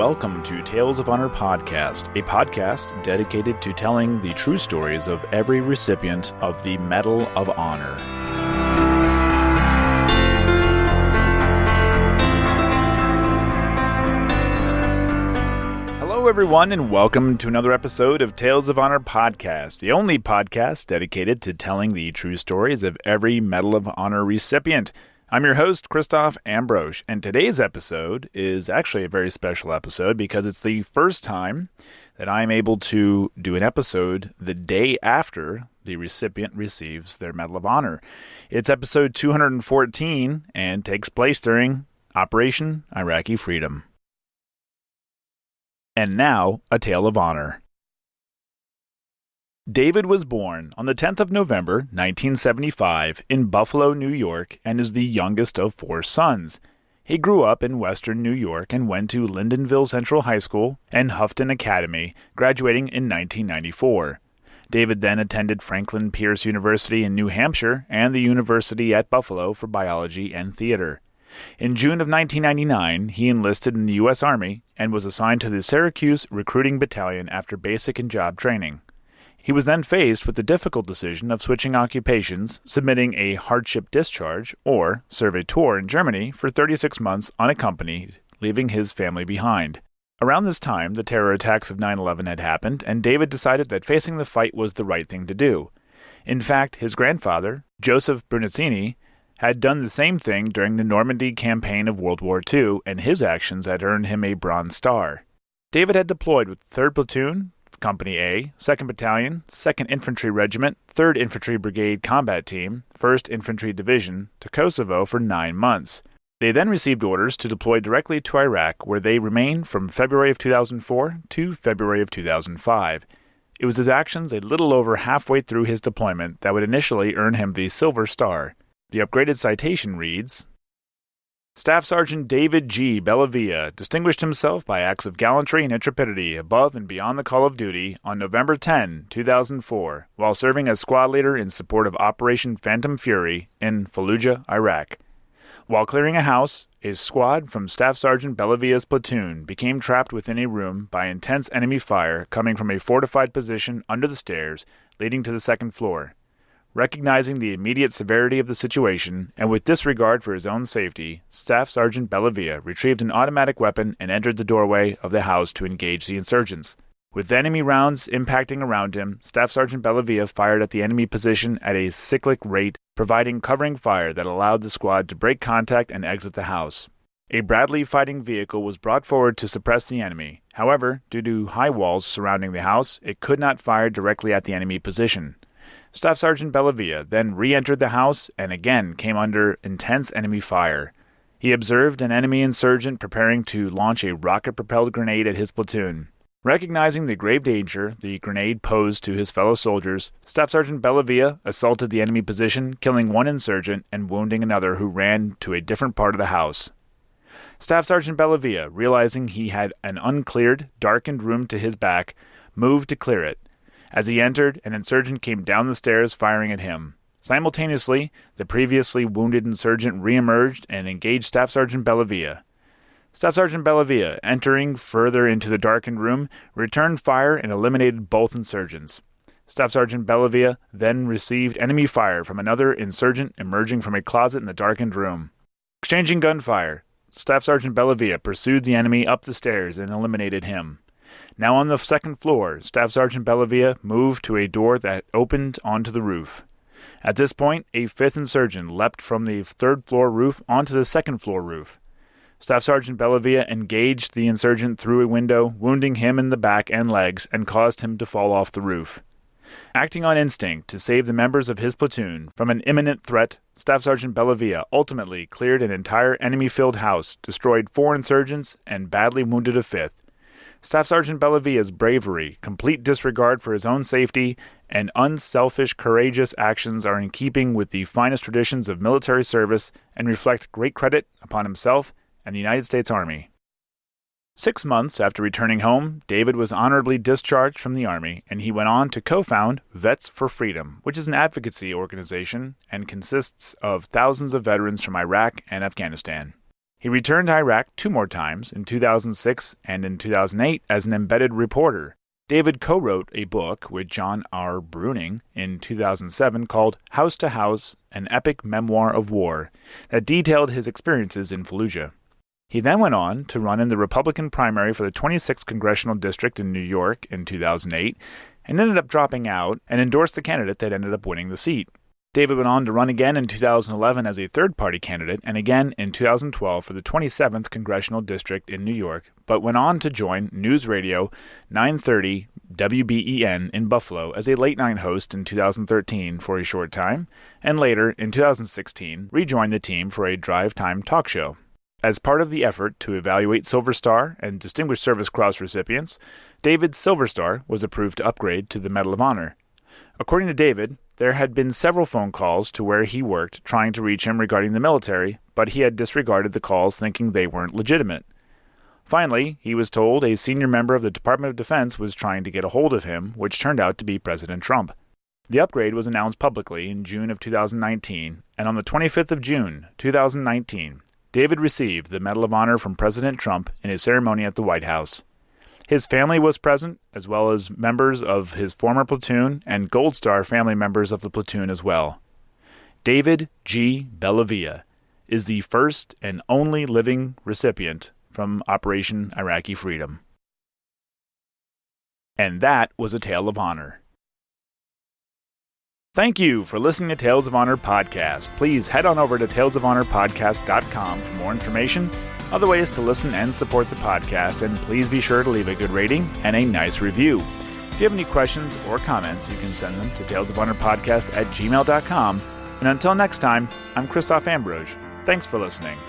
welcome to Tales of Honor Podcast, a podcast dedicated to telling the true stories of every recipient of the Medal of Honor. Hello everyone, and welcome to another episode of Tales of Honor Podcast, the only podcast dedicated to telling the true stories of every Medal of Honor recipient. I'm your host, Christoph Ambrosch, and today's episode is actually a very special episode because it's the first time that I'm able to do an episode the day after the recipient receives their Medal of Honor. It's episode 214 and takes place during Operation Iraqi Freedom. And now, a tale of honor. David was born on the 10th of November, 1975, in Buffalo, New York, and is the youngest of 4 sons. He grew up in western New York and went to Lindenville Central High School and Houghton Academy, graduating in 1994. David then attended Franklin Pierce University in New Hampshire and the University at Buffalo for biology and theater. In June of 1999, he enlisted in the U.S. Army and was assigned to the Syracuse Recruiting Battalion after basic and job training. He was then faced with the difficult decision of switching occupations, submitting a hardship discharge, or serve a tour in Germany for 36 months unaccompanied, leaving his family behind. Around this time, the terror attacks of 9/11 had happened, and David decided that facing the fight was the right thing to do. In fact, his grandfather, Joseph Brunettini, had done the same thing during the Normandy campaign of World War II, and his actions had earned him a Bronze Star. David had deployed with 3rd Platoon, Company A, 2nd Battalion, 2nd Infantry Regiment, 3rd Infantry Brigade Combat Team, 1st Infantry Division, to Kosovo for 9 months. They then received orders to deploy directly to Iraq, where they remained from February of 2004 to February of 2005. It was his actions a little over halfway through his deployment that would initially earn him the Silver Star. The upgraded citation reads, Staff Sergeant David G Bellavia distinguished himself by acts of gallantry and intrepidity above and beyond the call of duty on November 10, 2004, while serving as squad leader in support of Operation Phantom Fury in Fallujah, Iraq. While clearing a house, a squad from Staff Sergeant Bellavia's platoon became trapped within a room by intense enemy fire coming from a fortified position under the stairs leading to the 2nd floor. Recognizing the immediate severity of the situation, and with disregard for his own safety, Staff Sergeant Bellavia retrieved an automatic weapon and entered the doorway of the house to engage the insurgents. With enemy rounds impacting around him, Staff Sergeant Bellavia fired at the enemy position at a cyclic rate, providing covering fire that allowed the squad to break contact and exit the house. A Bradley fighting vehicle was brought forward to suppress the enemy. However, due to high walls surrounding the house, it could not fire directly at the enemy position. Staff Sergeant Bellavia then re-entered the house and again came under intense enemy fire. He observed an enemy insurgent preparing to launch a rocket-propelled grenade at his platoon. Recognizing the grave danger the grenade posed to his fellow soldiers, Staff Sergeant Bellavia assaulted the enemy position, killing one insurgent and wounding another who ran to a different part of the house. Staff Sergeant Bellavia, realizing he had an uncleared, darkened room to his back, moved to clear it. As he entered, an insurgent came down the stairs firing at him. Simultaneously, the previously wounded insurgent re-emerged and engaged Staff Sergeant Bellavia. Staff Sergeant Bellavia, entering further into the darkened room, returned fire and eliminated both insurgents. Staff Sergeant Bellavia then received enemy fire from another insurgent emerging from a closet in the darkened room. Exchanging gunfire, Staff Sergeant Bellavia pursued the enemy up the stairs and eliminated him. Now on the 2nd floor, Staff Sergeant Bellavia moved to a door that opened onto the roof. At this point, a 5th insurgent leapt from the 3rd floor roof onto the 2nd floor roof. Staff Sergeant Bellavia engaged the insurgent through a window, wounding him in the back and legs, and caused him to fall off the roof. Acting on instinct to save the members of his platoon from an imminent threat, Staff Sergeant Bellavia ultimately cleared an entire enemy-filled house, destroyed 4 insurgents, and badly wounded a 5th. Staff Sergeant Bellavia's bravery, complete disregard for his own safety, and unselfish, courageous actions are in keeping with the finest traditions of military service and reflect great credit upon himself and the United States Army. 6 months after returning home, David was honorably discharged from the Army, and he went on to co-found Vets for Freedom, which is an advocacy organization and consists of thousands of veterans from Iraq and Afghanistan. He returned to Iraq 2 more times, in 2006 and in 2008, as an embedded reporter. David co-wrote a book with John R. Bruning in 2007 called House to House, an Epic Memoir of War, that detailed his experiences in Fallujah. He then went on to run in the Republican primary for the 26th Congressional District in New York in 2008, and ended up dropping out and endorsed the candidate that ended up winning the seat. David went on to run again in 2011 as a third-party candidate and again in 2012 for the 27th Congressional District in New York, but went on to join News Radio 930 WBEN in Buffalo as a late-night host in 2013 for a short time, and later, in 2016, rejoined the team for a drive-time talk show. As part of the effort to evaluate Silver Star and Distinguished Service Cross recipients, David's Silver Star was approved to upgrade to the Medal of Honor. According to David, there had been several phone calls to where he worked trying to reach him regarding the military, but he had disregarded the calls thinking they weren't legitimate. Finally, he was told a senior member of the Department of Defense was trying to get a hold of him, which turned out to be President Trump. The upgrade was announced publicly in June of 2019, and on the 25th of June, 2019, David received the Medal of Honor from President Trump in a ceremony at the White House. His family was present, as well as members of his former platoon and Gold Star family members of the platoon as well. David G Bellavia is the first and only living recipient from Operation Iraqi Freedom. And that was a Tale of Honor. Thank you for listening to Tales of Honor Podcast. Please head on over to talesofhonorpodcast.com for more information, other ways to listen and support the podcast, and please be sure to leave a good rating and a nice review. If you have any questions or comments, you can send them to talesofhonorpodcast@gmail.com. And until next time, I'm Christoph Ambrose. Thanks for listening.